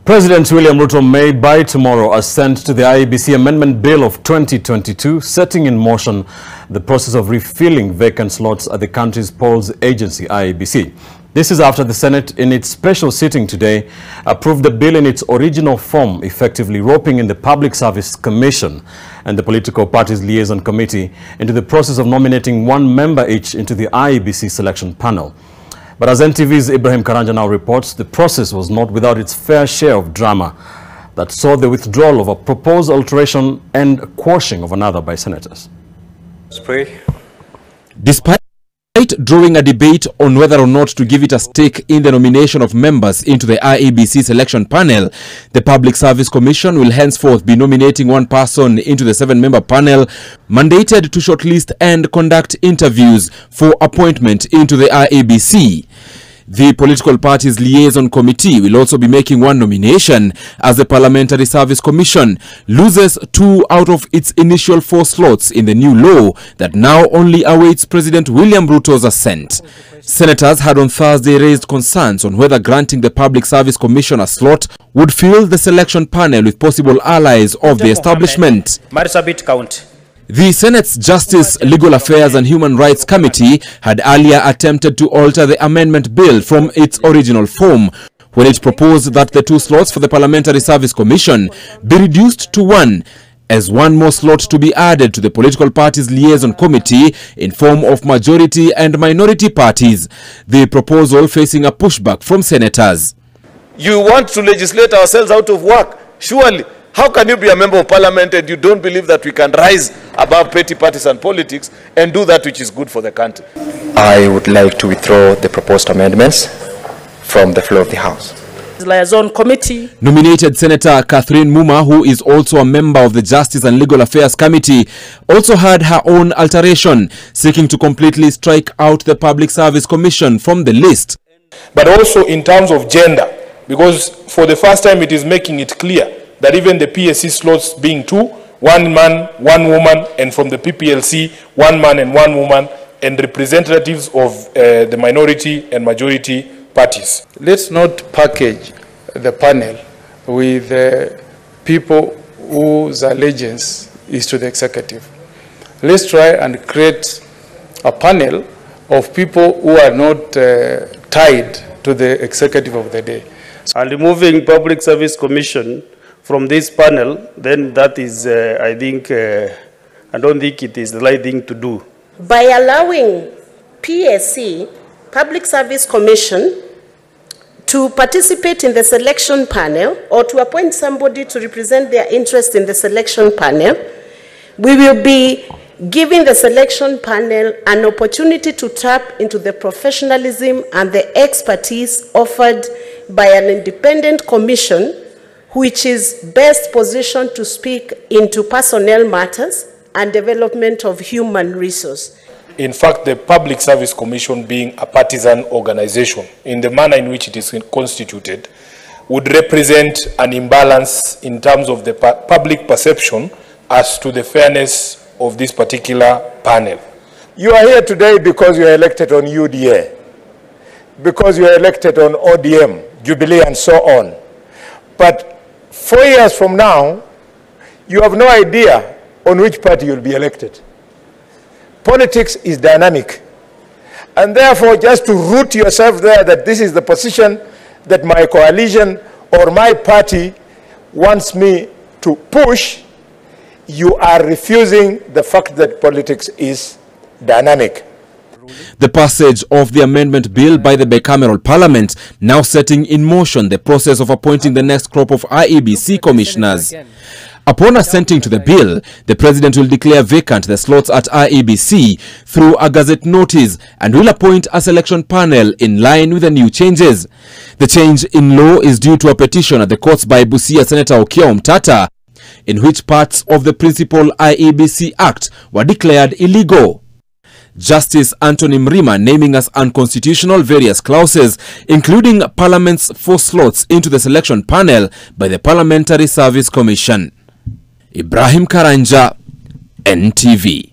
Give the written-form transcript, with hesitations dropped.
President William Ruto may by tomorrow assent to the IEBC Amendment Bill of 2022, setting in motion the process of refilling vacant slots at the country's polls agency, IEBC. This is after the Senate, in its special sitting today, approved the bill in its original form, effectively roping in the Public Service Commission and the Political Parties Liaison Committee into the process of nominating one member each into the IEBC selection panel. But as NTV's Ibrahim Karanja now reports, the process was not without its fair share of drama that saw the withdrawal of a proposed alteration and quashing of another by senators. Spray. Despite drawing a debate on whether or not to give it a stake in the nomination of members into the IEBC selection panel, the Public Service Commission will henceforth be nominating one person into the 7-member panel, mandated to shortlist and conduct interviews for appointment into the IEBC. The Political Parties Liaison Committee will also be making one nomination as the Parliamentary Service Commission loses 2 out of its initial 4 slots in the new law that now only awaits President William Ruto's assent. Senators had on Thursday raised concerns on whether granting the Public Service Commission a slot would fill the selection panel with possible allies of the establishment. Marsabit County. The Senate's Justice, Legal Affairs and Human Rights Committee had earlier attempted to alter the amendment bill from its original form when it proposed that the 2 slots for the Parliamentary Service Commission be reduced to 1, as one more slot to be added to the Political Parties Liaison Committee in form of majority and minority parties, the proposal facing a pushback from senators. You want to legislate ourselves out of work, surely. How can you be a member of parliament and you don't believe that we can rise above petty partisan politics and do that which is good for the country? I would like to withdraw the proposed amendments from the floor of the House. Liaison Committee. Nominated Senator Catherine Muma, who is also a member of the Justice and Legal Affairs Committee, also had her own alteration, seeking to completely strike out the Public Service Commission from the list. But also in terms of gender, because for the first time it is making it clear that even the PSC slots being 2, 1 man, 1 woman, and from the PPLC, 1 man and 1 woman, and representatives of the minority and majority parties. Let's not package the panel with people whose allegiance is to the executive. Let's try and create a panel of people who are not tied to the executive of the day. And removing Public Service Commission from this panel, then that is, I think, I don't think it is the right thing to do. By allowing PSC, Public Service Commission, to participate in the selection panel or to appoint somebody to represent their interest in the selection panel, we will be giving the selection panel an opportunity to tap into the professionalism and the expertise offered by an independent commission which is best positioned to speak into personnel matters and development of human resource. In fact, the Public Service Commission, being a partisan organization, in the manner in which it is constituted, would represent an imbalance in terms of the public perception as to the fairness of this particular panel. You are here today because you are elected on UDA, because you are elected on ODM, Jubilee and so on. But 4 years from now, you have no idea on which party you'll be elected. Politics is dynamic. And therefore, just to root yourself there that this is the position that my coalition or my party wants me to push, you are refusing the fact that politics is dynamic. The passage of the amendment bill by the bicameral parliament now setting in motion the process of appointing the next crop of IEBC commissioners. Upon assenting to the bill, the president will declare vacant the slots at IEBC through a gazette notice and will appoint a selection panel in line with the new changes. The change in law is due to a petition at the courts by Busia Senator Okiya Omtata, in which parts of the principal IEBC Act were declared illegal. Justice Anthony Mrima naming as unconstitutional various clauses, including Parliament's 4 slots into the selection panel by the Parliamentary Service Commission. Ibrahim Karanja, NTV.